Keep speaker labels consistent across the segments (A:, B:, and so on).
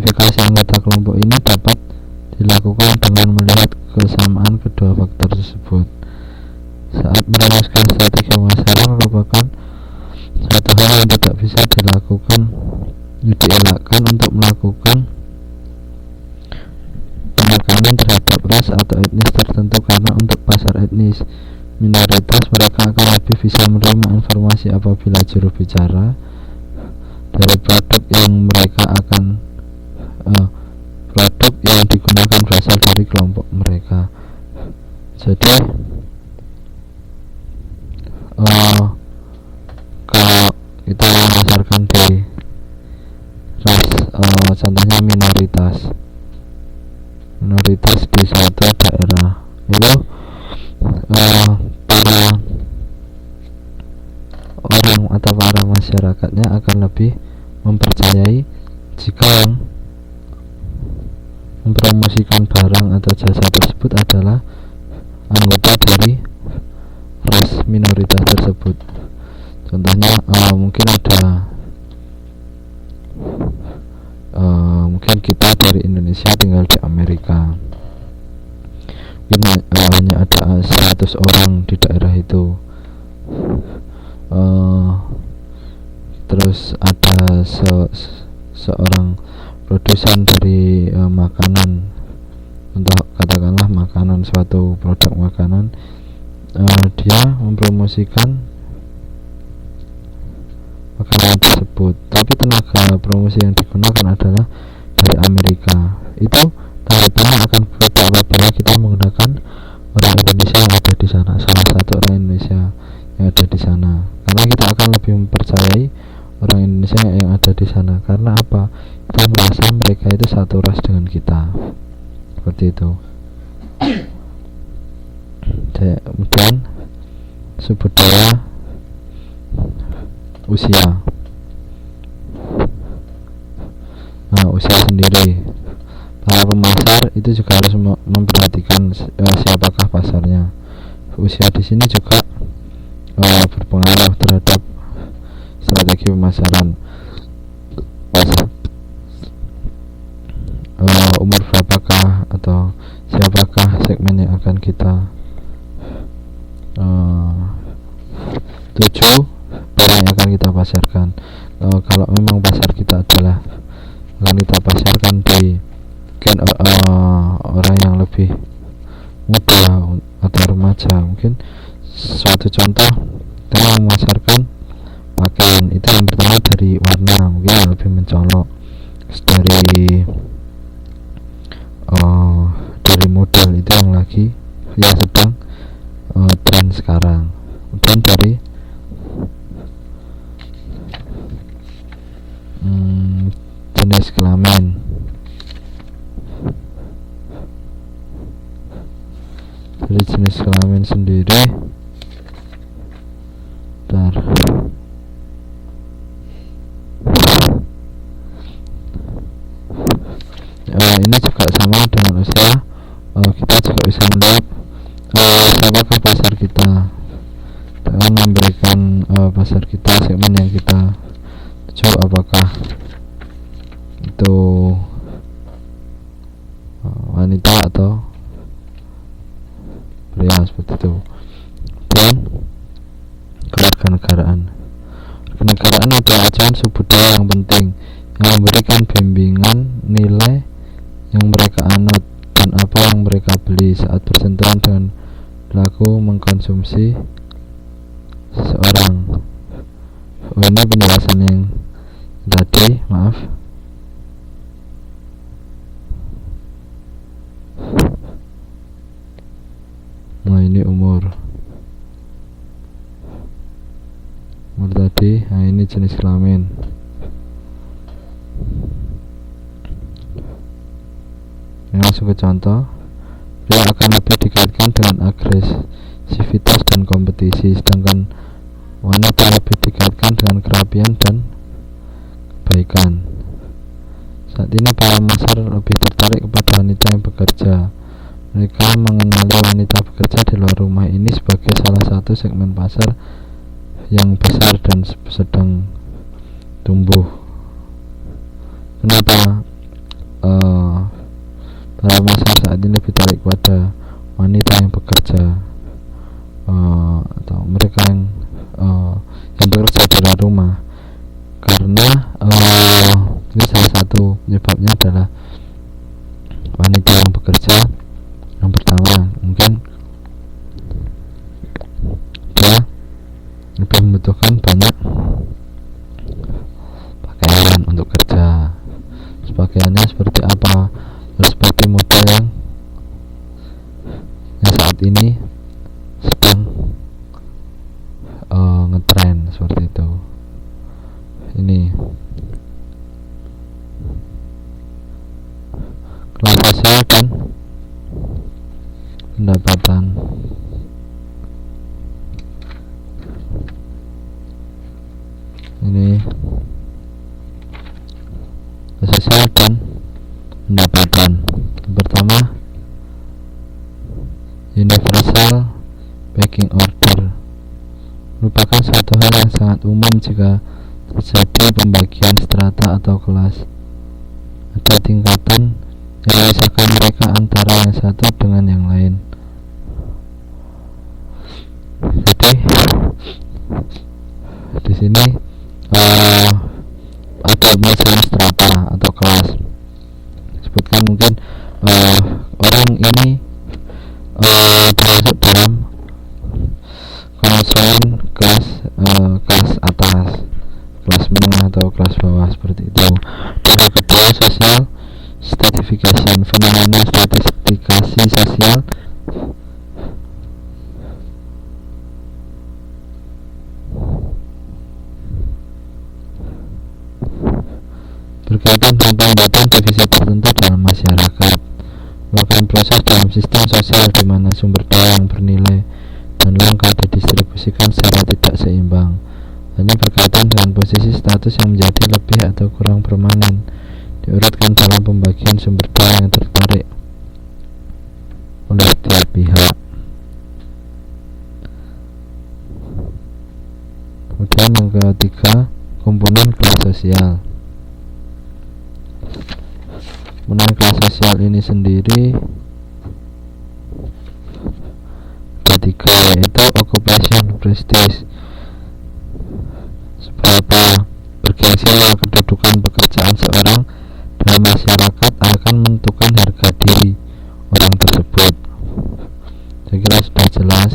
A: Klasifikasi anggota kelompok ini dapat dilakukan dengan melihat kesamaan kedua faktor tersebut. Saat merumuskan strategi pemasaran merupakan satu hal yang tidak bisa dielakkan untuk melakukan penekanan terhadap ras atau etnis tertentu, karena untuk pasar etnis minoritas mereka akan lebih bisa menerima informasi apabila juru bicara dari produk yang digunakan berasal dari kelompok mereka. Jadi kalau kita memasarkan di ras, contohnya minoritas di suatu daerah, itu para orang atau para masyarakatnya akan lebih mempercayai jika yang mempromosikan barang atau jasa tersebut adalah anggota dari ras minoritas tersebut. Contohnya mungkin kita dari Indonesia tinggal di Amerika, mungkin hanya ada 100 orang di daerah itu, terus ada seorang produsen dari makanan, untuk katakanlah makanan, suatu produk makanan, dia mempromosikan makanan tersebut, tapi tenaga promosi yang digunakan adalah dari Amerika. Itu tanggapannya akan berbeda apabila kita menggunakan orang Indonesia yang ada di sana, salah satu orang Indonesia yang ada di sana, karena kita akan lebih mempercayai orang Indonesia yang ada di sana. Karena apa? Kita merasa mereka itu satu ras dengan kita, seperti itu. Kemudian budaya usia. Usia sendiri, para pemasar itu juga harus memperhatikan siapakah pasarnya. Usia di sini juga berpengaruh terhadap strategi pemasaran. Umur berapakah atau siapakah segmen yang akan kita tuju, barang yang akan kita pasarkan. Kalau memang pasar kita adalah akan kita pasarkan di orang yang lebih muda atau remaja, mungkin suatu contoh kita memasarkan pakaian, itu yang pertama dari warna, mungkin yang lebih mencolok, dari model itu yang sedang tren sekarang, dan dari jenis kelamin. Dari jenis kelamin sendiri, ini juga sama dengan usia. Kita juga bisa melihat siapakah pasar kita, dengan memberikan pasar kita, segmen yang kita tuju, apakah itu wanita atau pria, seperti itu. Dan kewarganegaraan adalah ajaran budaya yang penting yang memberikan bimbingan nilai yang mereka anut dan apa yang mereka beli saat bersentuhan dengan perilaku mengkonsumsi seseorang. Ini penjelasan yang tadi, maaf. Ini umur tadi. Ini jenis kelamin. Langsung ke contoh. Pria akan lebih dikaitkan dengan agresivitas dan kompetisi, sedangkan wanita lebih dikaitkan dengan kerapian dan kebaikan. Saat ini para pasar lebih tertarik kepada wanita yang bekerja. Mereka mengenali wanita bekerja di luar rumah ini sebagai salah satu segmen pasar yang besar dan sedang tumbuh. Kenapa? kepada wanita yang bekerja atau mereka yang bekerja di luar rumah, karena ini salah satu penyebabnya adalah wanita yang bekerja. Yang pertama, mungkin dia lebih membutuhkan banyak pakaian untuk kerja. Pakaiannya seperti apa? Seperti model yang saat ini sedang ngetren seperti itu. Ini kelas sosial dan pendapatan. Ini sosial dan pendapatan. Yang pertama, universal pecking order merupakan suatu hal yang sangat umum jika terjadi pembagian strata atau kelas. Ada tingkatan yang memisahkan mereka antara yang satu dengan yang lain. Jadi di sini ada misalnya strata atau kelas. Sebutkan mungkin orang ini termasuk dalam konsen kelas atas, kelas menengah atau kelas bawah seperti itu. Dan kedua, social stratification, fenomena stratifikasi sosial berkaitan dengan pembuatan divisi tertentu dalam masyarakat, merupakan proses dalam sistem sosial di mana sumber daya yang bernilai dan langka didistribusikan secara tidak seimbang. Ini berkaitan dengan posisi status yang menjadi lebih atau kurang permanen, diurutkan dalam pembagian sumber daya yang tertarik oleh tiap pihak. Kemudian yang ketiga, komponen kelas sosial. Mengenai kelas sosial ini sendiri ada tiga, yaitu occupation, prestige, seberapa bergengsinya kedudukan pekerjaan seorang dalam masyarakat akan menentukan harga diri orang tersebut. Saya kira sudah jelas.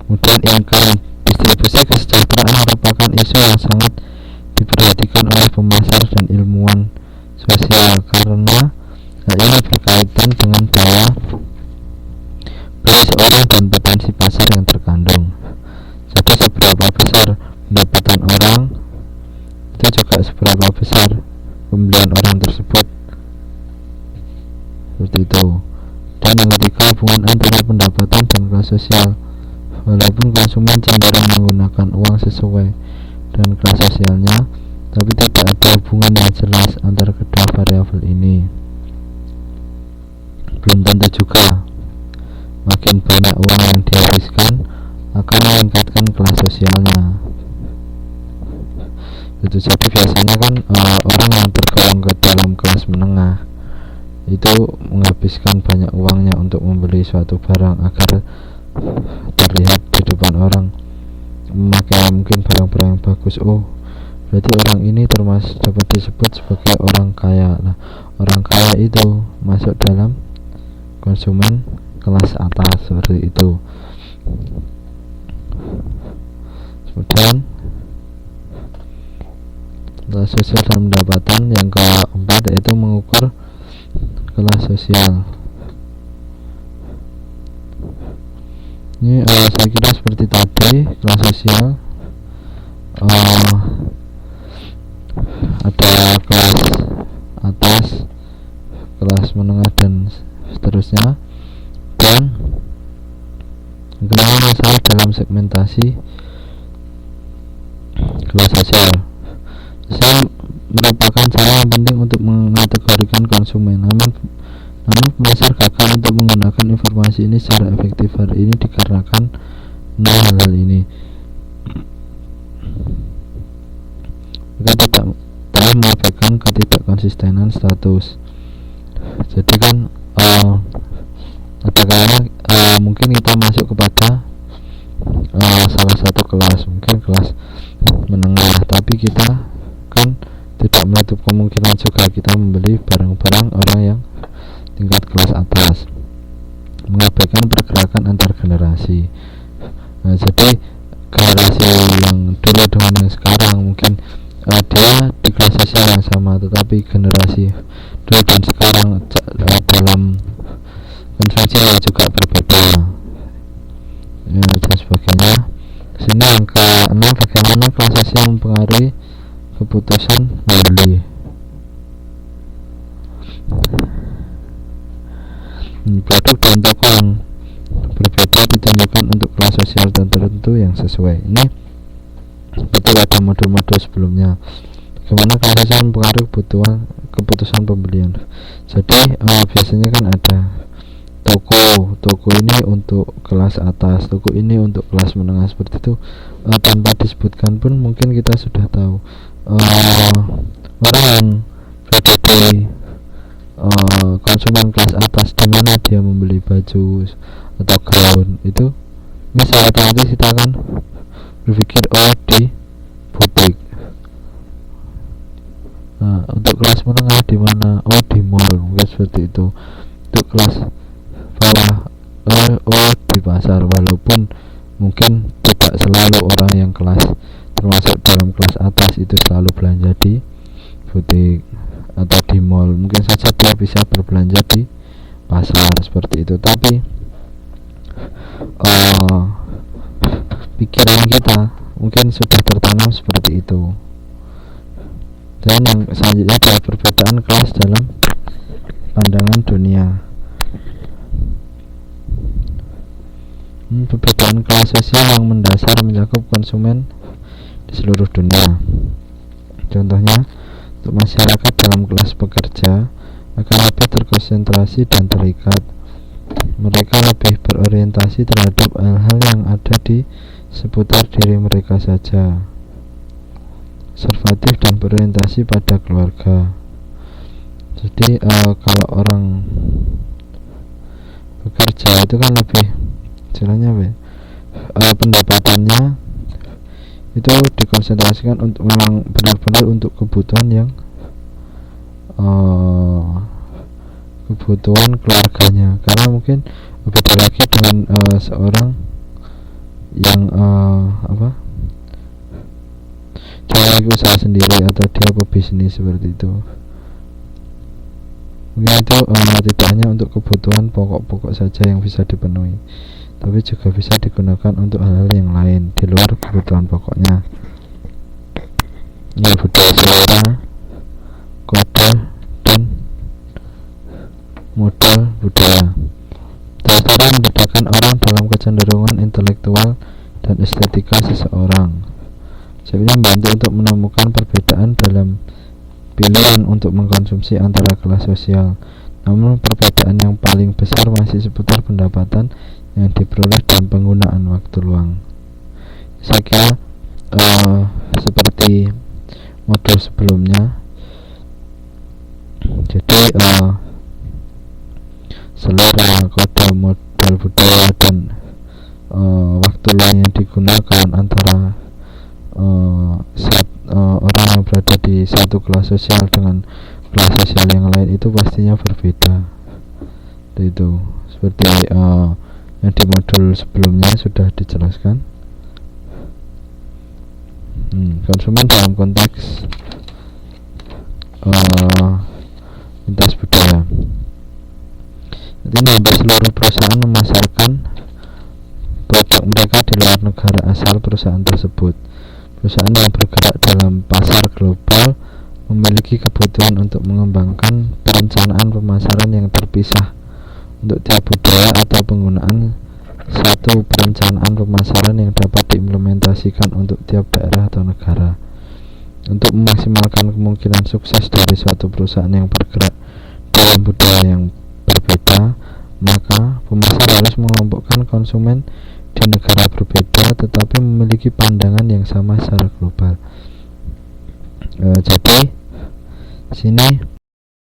A: Kemudian income, distribusi kesejahteraan merupakan isu yang sangat diperhatikan oleh pemasar dan ilmuwan sosial, karena hal ini berkaitan dengan daya beli seorang dan potensi pasar yang terkandung. Jadi seberapa besar pendapatan orang, itu juga seberapa besar pembelian orang tersebut, seperti itu. Dan yang ketiga, hubungan antara pendapatan dan kelas sosial. Walaupun konsumen cenderung menggunakan uang sesuai dengan kelas sosialnya, tapi tidak ada hubungan yang jelas antara kedua variabel ini. Belum tentu juga makin banyak uang yang dihabiskan akan meningkatkan kelas sosialnya. Itu jadi biasanya kan orang yang tergolong ke dalam kelas menengah itu menghabiskan banyak uangnya untuk membeli suatu barang agar terlihat di depan orang, memakai mungkin barang-barang yang bagus. Oh, berarti orang ini termasuk dapat disebut sebagai orang kaya. Nah, orang kaya itu masuk dalam konsumen kelas atas, seperti itu. Kemudian kelas sosial dan pendapatan. Yang keempat yaitu mengukur kelas sosial. Ini saya kira seperti tadi, kelas sosial ada kelas atas, kelas menengah dan seterusnya. Dan kenapa masalah dalam segmentasi kelas sosial. Sosial merupakan cara yang penting untuk mengategorikan konsumen. Namun pemasar gagal untuk menggunakan informasi ini secara efektif. Hari ini dikarenakan hal ini. Mereka tidak mengabaikan ketidakkonsistenan status. Jadi kan ada kalanya mungkin kita masuk kepada salah satu kelas, mungkin kelas menengah, tapi kita kan tidak menutup kemungkinan juga kita membeli barang-barang orang yang tingkat kelas atas, mengabaikan pergerakan antar generasi. Jadi generasi yang dulu dengan yang sekarang mungkin dia di kelas sosial yang sama, tetapi generasi dulu dan sekarang dalam konsumsi juga berbeda dan sebagainya. Sini yang ke-6, bagaimana kelas sosial mempengaruhi keputusan membeli. Produk dan toko yang berbeda ditunjukkan untuk kelas sosial tertentu yang sesuai. Ini betul ada modul-modul sebelumnya. Bagaimana kelas sosial mempengaruhi keputusan pembelian. Jadi biasanya kan ada toko ini untuk kelas atas, toko ini untuk kelas menengah, seperti itu. Tanpa disebutkan pun mungkin kita sudah tahu orang yang berada di konsumen kelas atas di mana dia membeli baju atau gaun itu, misalnya otomatis kita akan berpikir di butik. Untuk kelas menengah di mana? Di mall, mungkin seperti itu. Untuk kelas bawah di pasar, walaupun mungkin tidak selalu orang yang kelas termasuk dalam kelas atas itu selalu belanja di butik atau di mall. Mungkin saja dia bisa berbelanja di pasar seperti itu, tapi pikiran kita mungkin sudah tertanam seperti itu. Dan yang selanjutnya adalah perbedaan kelas dalam pandangan dunia. Perbedaan kelas sosial yang mendasar mencakup konsumen di seluruh dunia. Contohnya, untuk masyarakat dalam kelas pekerja akan lebih terkonsentrasi dan terikat. Mereka lebih berorientasi terhadap hal-hal yang ada di seputar diri mereka saja. Konservatif dan berorientasi pada keluarga. Jadi kalau orang bekerja itu kan lebih pendapatannya itu dikonsentrasikan untuk memang benar-benar untuk kebutuhan yang kebutuhan keluarganya. Karena mungkin beda lagi dengan seorang yang dia lagi usaha sendiri atau dia pebisnis seperti itu. Mungkin itu tidak hanya untuk kebutuhan pokok-pokok saja yang bisa dipenuhi, tapi juga bisa digunakan untuk hal-hal yang lain di luar kebutuhan pokoknya. Ya, budaya selera, kode, dan modal budaya. Dasarnya membedakan orang dalam kecenderungan intelektual dan estetika seseorang. Sebenarnya membantu untuk menemukan perbedaan dalam pilihan untuk mengkonsumsi antara kelas sosial. Namun perbedaan yang paling besar masih seputar pendapatan yang diperoleh dan penggunaan waktu luang. Saya kira seperti modul sebelumnya. Jadi selera, kode, modal budaya, dan waktu luang yang digunakan antara orang yang berada di satu kelas sosial dengan kelas sosial yang lain itu pastinya berbeda. Itu seperti yang di modul sebelumnya sudah dijelaskan. Konsumen dalam konteks lintas budaya. Jadi hampir seluruh perusahaan memasarkan produk mereka di luar negara asal perusahaan tersebut. Perusahaan yang bergerak dalam pasar global memiliki kebutuhan untuk mengembangkan perencanaan pemasaran yang terpisah untuk tiap budaya atau penggunaan satu perencanaan pemasaran yang dapat diimplementasikan untuk tiap daerah atau negara. Untuk memaksimalkan kemungkinan sukses dari suatu perusahaan yang bergerak dalam budaya yang berbeda, maka pemasar harus mengelompokkan konsumen di negara berbeda tetapi memiliki pandangan yang sama secara global. Jadi sini